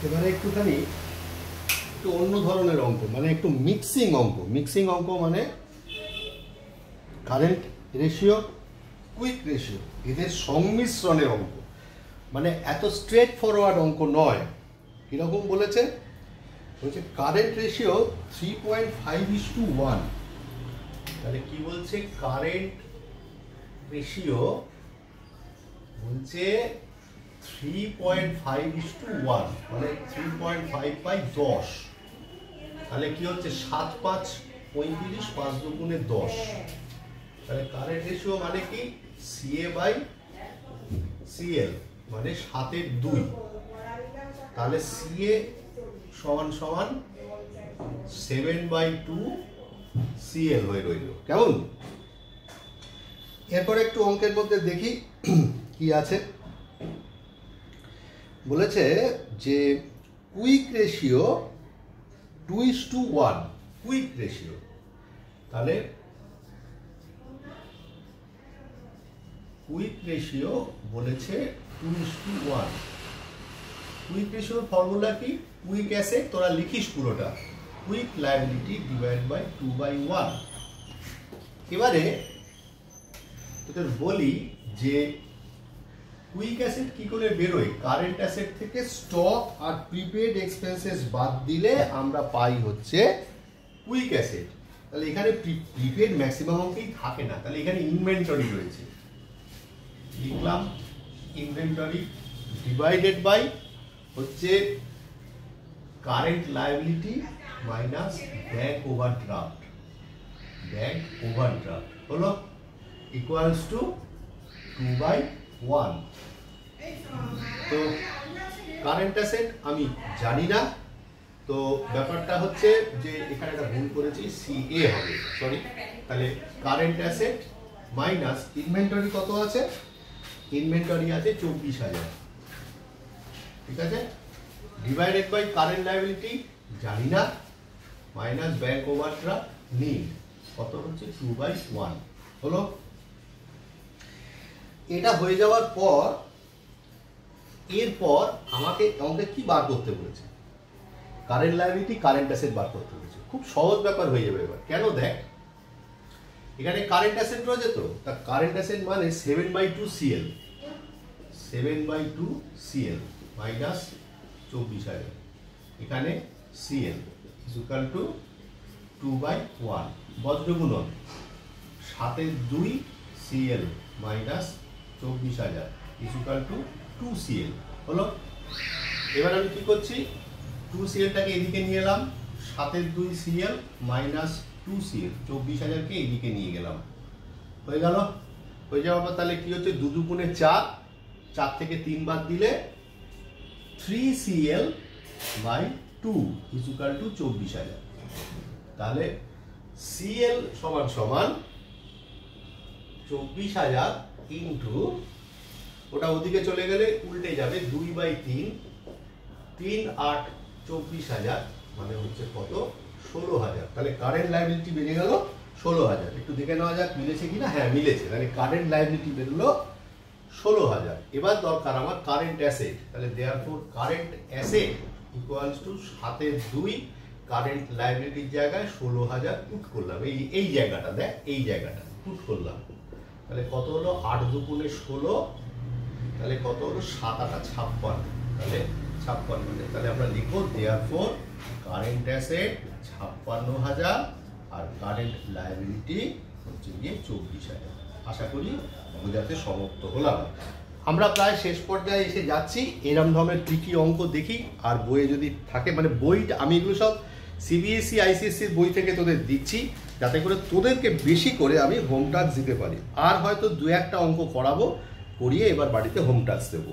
এবারে একটুখানি একটু অন্য ধরনের অঙ্ক, মানে একটু মিক্সিং অঙ্ক। মিক্সিং অঙ্ক মানে কারেন্ট রেশিও, কুইক রেশিও, এদের সংমিশ্রণের অঙ্ক। মানে এত স্ট্রেট ফরওয়ার্ড অঙ্ক নয়। কীরকম বলেছে? বলছে কারেন্ট রেশিও 3.5:1। তাহলে কি বলছে? কারেন্ট রেশিও বলছে 3.5:1, মানে 3.5/10। তাহলে কি হচ্ছে? 7 5 35, 5 দুগুণে 10। তাহলে কারেন্ট রেশিও মানে কি? CA/CL, মানে 7/2। তাহলে CA সমান সমান 7/2 CL হয়ে রইল। কেমন? এরপর একটু অঙ্কের মধ্যে দেখি কি আছে। বলেছে যে কুইক রেশিও 2:1। কুইক রেশিও, তাহলে কুইক রেশিও বলেছে 2:1। কুইক রেশিওর ফর্মুলা কি? কুইক অ্যাসেট, তোরা লিখিস পুরোটা, কুইক লায়াবিলিটি ডিভাইড বাই 2/1। এবারে তোদের বলি যে কুইক অ্যাসেট কি করে বেরোয়? কারেন্ট অ্যাসেট থেকে স্টক আর প্রিপেড এক্সপেন্সেস বাদ দিলে আমরা পাই হচ্ছে কুইক অ্যাসেট। তাহলে এখানে প্রিপেড ম্যাক্সিমাম অঙ্কেই থাকে না, তাহলে এখানে ইনভেন্টরি রয়েছে। লিখলাম ইনভেন্টরি ডিভাইডেড বাই হচ্ছে current liability minus bank overdraft. Bank overdraft হলো ইকুয়ালস টু 2/1। তো কারেন্ট অ্যাসেট আমি জানি না, তো ব্যাপারটা হচ্ছে যে এখানে একটা ভুল করেছি, CA হবে, সরি। তাহলে কারেন্ট অ্যাসেট মাইনাস ইনভেন্টরি কত আছে? ইনভেন্টরি আছে 24,000, ঠিক আছে? ডিভাইডেড বাই কারেন্ট লায়াবিলিটি জানি না, মাইনাস ব্যাংক ওভারড্রাফট নিড, কত হচ্ছে? 2/1 হলো। এটা হয়ে যাওয়ার পর এরপর আমাকে কি বার করতে বলেছে? কারেন্ট লায়াবিলিটি, কারেন্ট অ্যাসেট বার করতে বলেছে। খুব সহজ ব্যাপার হয়ে যাবে এবার। কেন? দেখ, এখানে কারেন্ট অ্যাসেট রয়েছে, তো তা কারেন্ট অ্যাসেট মানে 7/2 CL। 7/2 CL মাইনাস 24,000, এখানে CL equal to 2/1। বজ্রগুণন 7/2 CL minus 24,000 equal to 2 CL হলো। এবার আমি কি করছি? 2 CLটাকে এদিকে নিয়ে এলাম, 7/2 CL মাইনাস 2 CL, 24,000কে এদিকে নিয়ে গেলাম। হয়ে গেল? হয়ে যাওয়ার পর তাহলে কি হচ্ছে? 2 দুগুণে 4, 4 থেকে 3 বাদ দিলে 3 CL/2 ইকুয়াল টু 24,000। তাহলে CL সমান সমান 24,000 ইন্টু, ওটা ওদিকে চলে গেলে উল্টে যাবে, 2/3, 3 8 24,000, মানে হচ্ছে কত? 16,000। তাহলে কারেন্ট লায়াবিলিটি বেড়ে গেল 16,000। একটু দেখে নেওয়া যাক মিলেছে কিনা। হ্যাঁ, মিলেছে। তাহলে কারেন্ট লায়াবিলিটি বেরোলো 16,000। এবার দরকার আমার কারেন্ট অ্যাসেট। তাহলে therefore current asset equals to 7/2 current লায়াবিলিটির জায়গায় 16,000 পুট করলাম। এই জায়গাটা দেখ, এই জায়গাটা পুট করলাম। তাহলে কত হলো? 8 দুগুণে 16, তাহলে কত হলো? 7 8 56, তাহলে 56। তাহলে আমরা লিখবো দেয়ারফর কারেন্ট অ্যাসেট 56,000 আর কারেন্ট লায়াবিলিটি হচ্ছে গিয়ে 24,000। আশা করি বোঝাতে সমর্থ হলাম। আমরা প্রায় শেষ পর্যায়ে এসে যাচ্ছি। এরম ধরনের ট্রিকি অঙ্ক দেখি, আর বইয়ে যদি থাকে, মানে বইটা আমি এগুলো সব CBSE ICSEর বই থেকে তোদের দিচ্ছি, যাতে করে তোদেরকে বেশি করে আমি হোম টাস্ক দিতে পারি। আর হয়তো 2-1টা অঙ্ক করাবো, করিয়ে এবার বাড়িতে হোম টাস্ক দেবো।